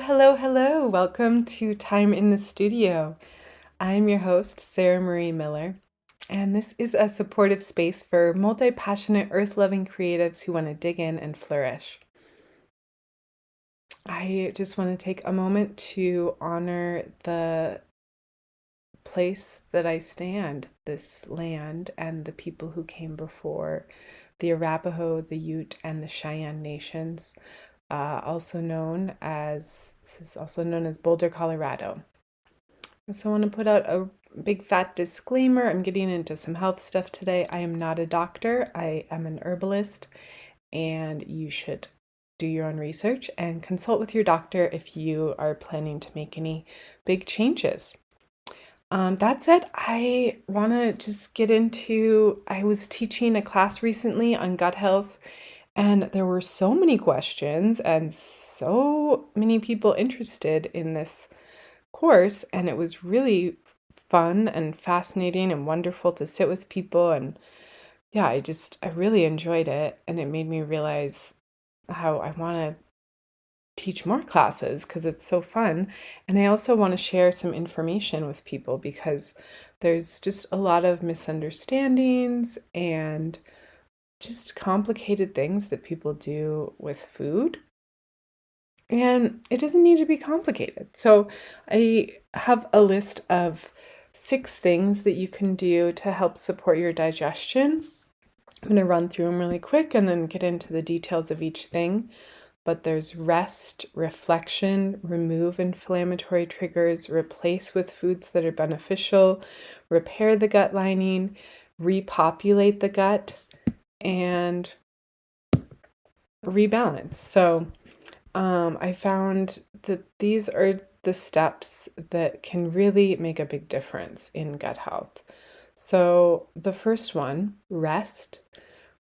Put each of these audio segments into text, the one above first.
Hello. Welcome to Time in the Studio. I'm your host, Sarah Marie Miller, and this is a supportive space for multi-passionate, earth-loving creatives who want to dig in and flourish. I just want to take a moment to honor the place that I stand, this land, and the people who came before, the Arapaho, the Ute, and the Cheyenne nations, this is also known as Boulder, Colorado. So I want to put out a big fat disclaimer. I'm getting into some health stuff today. I am not a doctor. I am an herbalist, and you should do your own research and consult with your doctor if you are planning to make any big changes. That said, I want to just get into, I was teaching a class recently on gut health, and there were so many questions and so many people interested in this course, and it was really fun and fascinating and wonderful to sit with people. And yeah, I really enjoyed it, and it made me realize how I want to teach more classes because it's so fun. And I also want to share some information with people because there's just a lot of misunderstandings and just complicated things that people do with food. And it doesn't need to be complicated. So I have a list of 6 things that you can do to help support your digestion. I'm going to run through them really quick and then get into the details of each thing. But there's rest, reflection, remove inflammatory triggers, replace with foods that are beneficial, repair the gut lining, repopulate the gut, and rebalance. So I found that these are the steps that can really make a big difference in gut health. So the first one, rest.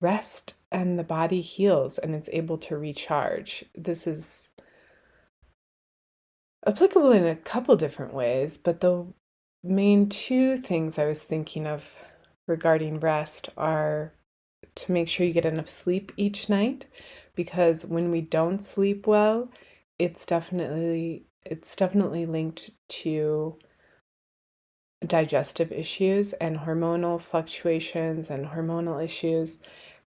Rest and the body heals and it's able to recharge. This is applicable in a couple different ways, but the main 2 things I was thinking of regarding rest are to make sure you get enough sleep each night, because when we don't sleep well, it's definitely linked to digestive issues and hormonal fluctuations and hormonal issues,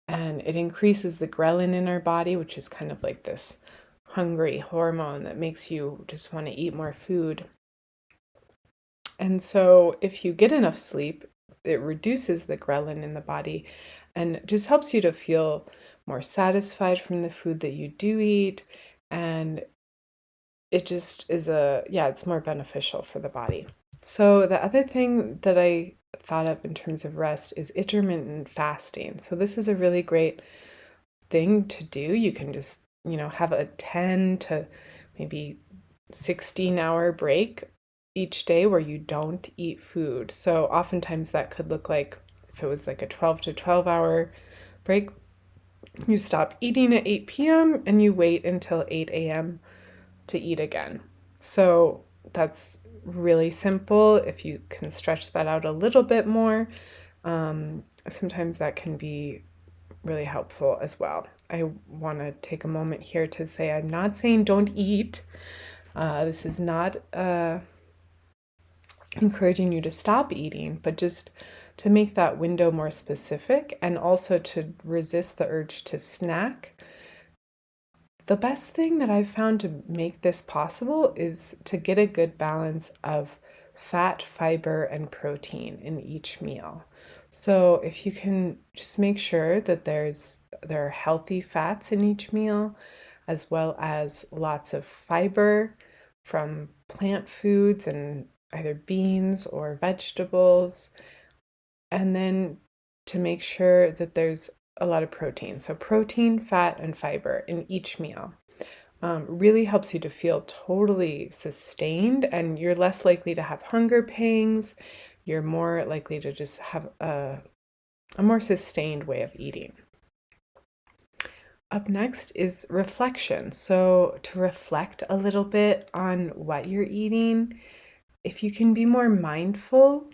and it increases the ghrelin in our body, which is kind of like this hungry hormone that makes you just want to eat more food. And so if you get enough sleep, it reduces the ghrelin in the body and just helps you to feel more satisfied from the food that you do eat. And it just is it's more beneficial for the body. So the other thing that I thought of in terms of rest is intermittent fasting. So this is a really great thing to do. You can just, have a 10 to maybe 16-hour break each day where you don't eat food. So oftentimes that could look like, if it was like a 12 to 12-hour break, you stop eating at 8 p.m. and you wait until 8 a.m. to eat again. So that's really simple. If you can stretch that out a little bit more, sometimes that can be really helpful as well. I want to take a moment here to say I'm not saying don't eat. This is not encouraging you to stop eating, but just to make that window more specific and also to resist the urge to snack. The best thing that I've found to make this possible is to get a good balance of fat, fiber, and protein in each meal. So if you can just make sure that there are healthy fats in each meal, as well as lots of fiber from plant foods and either beans or vegetables, and then to make sure that there's a lot of protein. So protein, fat, and fiber in each meal really helps you to feel totally sustained, and you're less likely to have hunger pangs. You're more likely to just have a more sustained way of eating. Up next is reflection. So to reflect a little bit on what you're eating, if you can be more mindful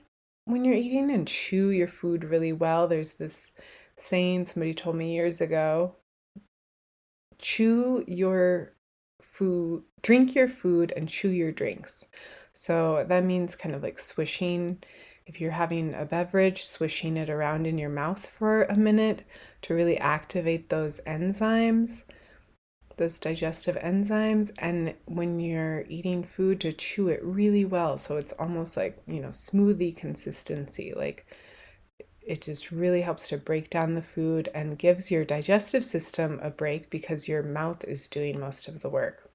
when you're eating and chew your food really well. There's this saying somebody told me years ago, chew your food, drink your food and chew your drinks. So that means kind of like swishing. If you're having a beverage, swishing it around in your mouth for a minute to really activate those enzymes, those digestive enzymes. And when you're eating food, to chew it really well. So it's almost like, smoothie consistency. Like it just really helps to break down the food and gives your digestive system a break because your mouth is doing most of the work.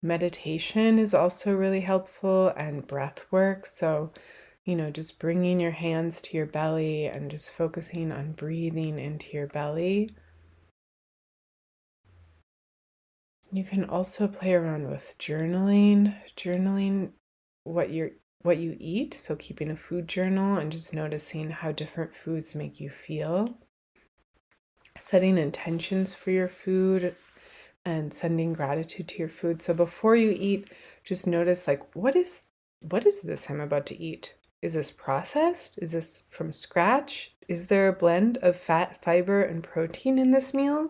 Meditation is also really helpful, and breath work. So, just bringing your hands to your belly and just focusing on breathing into your belly. You can also play around with journaling what you eat, so keeping a food journal and just noticing how different foods make you feel. Setting intentions for your food and sending gratitude to your food. So before you eat, just notice like what is this I'm about to eat? Is this processed? Is this from scratch? Is there a blend of fat, fiber, and protein in this meal?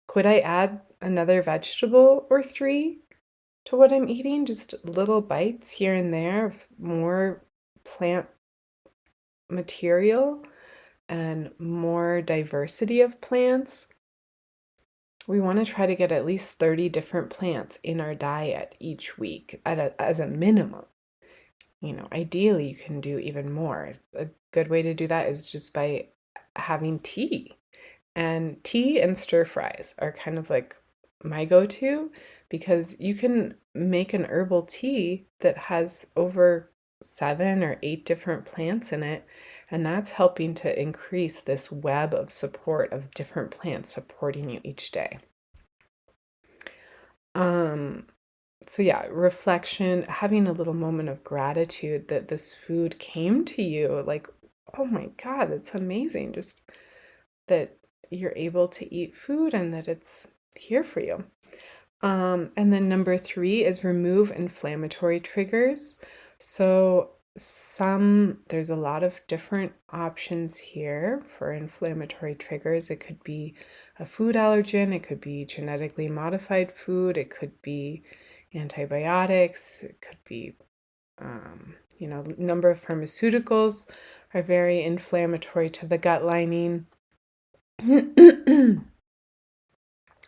Could I add another vegetable or three to what I'm eating? Just little bites here and there of more plant material and more diversity of plants. We want to try to get at least 30 different plants in our diet each week as a minimum. Ideally, you can do even more. A good way to do that is just by having tea. And tea and stir fries are kind of like my go-to, because you can make an herbal tea that has over 7 or 8 different plants in it, and that's helping to increase this web of support of different plants supporting you each day. So yeah, reflection, having a little moment of gratitude that this food came to you, like, oh my God, it's amazing. Just that you're able to eat food and that it's here for you. And then number 3 is remove inflammatory triggers. So there's a lot of different options here for inflammatory triggers. It could be a food allergen, it could be genetically modified food, it could be antibiotics, it could be, number of pharmaceuticals are very inflammatory to the gut lining.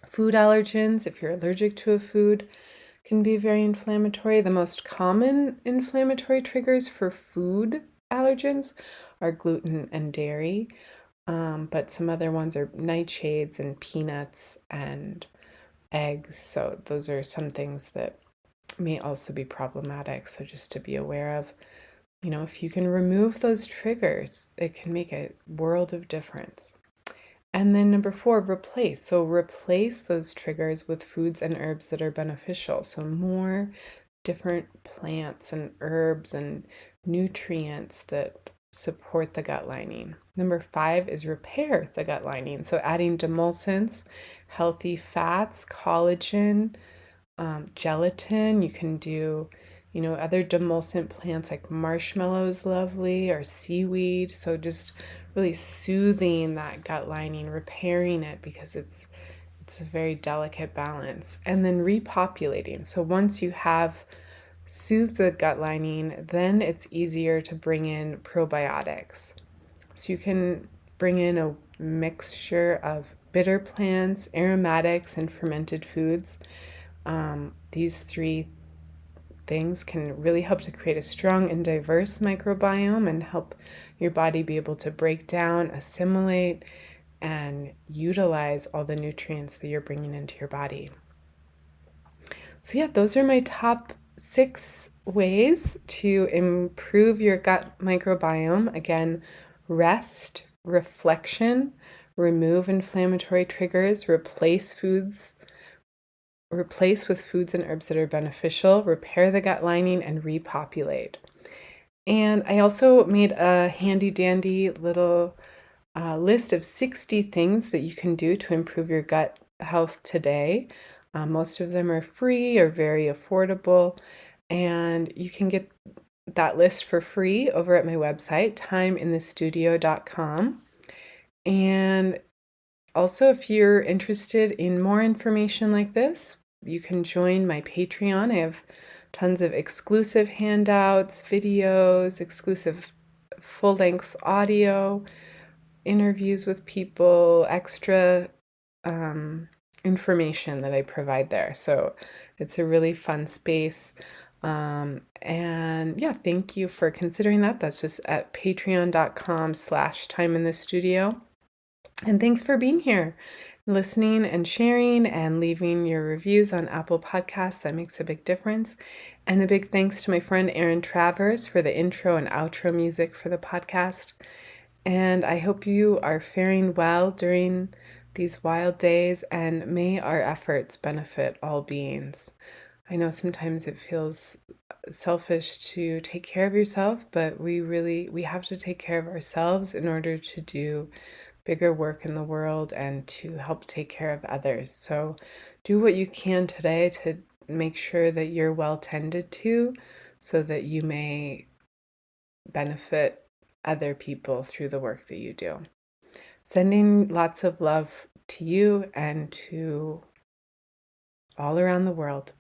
Food allergens, if you're allergic to a food, can be very inflammatory. The most common inflammatory triggers for food allergens are gluten and dairy, but some other ones are nightshades and peanuts and eggs. So those are some things that may also be problematic. So just to be aware of, if you can remove those triggers, it can make a world of difference. And then number 4, replace. So replace those triggers with foods and herbs that are beneficial. So more different plants and herbs and nutrients that support the gut lining. Number 5 is repair the gut lining. So adding demulcents, healthy fats, collagen, gelatin. You can do, other demulcent plants like marshmallow is lovely, or seaweed. So just really soothing that gut lining, repairing it, because it's a very delicate balance. And then repopulating. So once you have soothed the gut lining, then it's easier to bring in probiotics. So you can bring in a mixture of bitter plants, aromatics, and fermented foods. These 3 things can really help to create a strong and diverse microbiome and help your body be able to break down, assimilate, and utilize all the nutrients that you're bringing into your body. So yeah, those are my top 6 ways to improve your gut microbiome. Again, rest, reflection, remove inflammatory triggers, replace with foods and herbs that are beneficial, repair the gut lining, and repopulate. And I also made a handy dandy little list of 60 things that you can do to improve your gut health today. Most of them are free or very affordable, and you can get that list for free over at my website, timeinthestudio.com. And Also, if you're interested in more information like this, you can join my Patreon. I have tons of exclusive handouts, videos, exclusive full-length audio, interviews with people, extra information that I provide there. So it's a really fun space. And yeah, thank you for considering that. That's just at patreon.com/time in the studio. And thanks for being here, listening and sharing and leaving your reviews on Apple Podcasts. That makes a big difference. And a big thanks to my friend Erin Travers for the intro and outro music for the podcast. And I hope you are faring well during these wild days, and may our efforts benefit all beings. I know sometimes it feels selfish to take care of yourself, but we have to take care of ourselves in order to do bigger work in the world and to help take care of others. So do what you can today to make sure that you're well tended to so that you may benefit other people through the work that you do. Sending lots of love to you and to all around the world.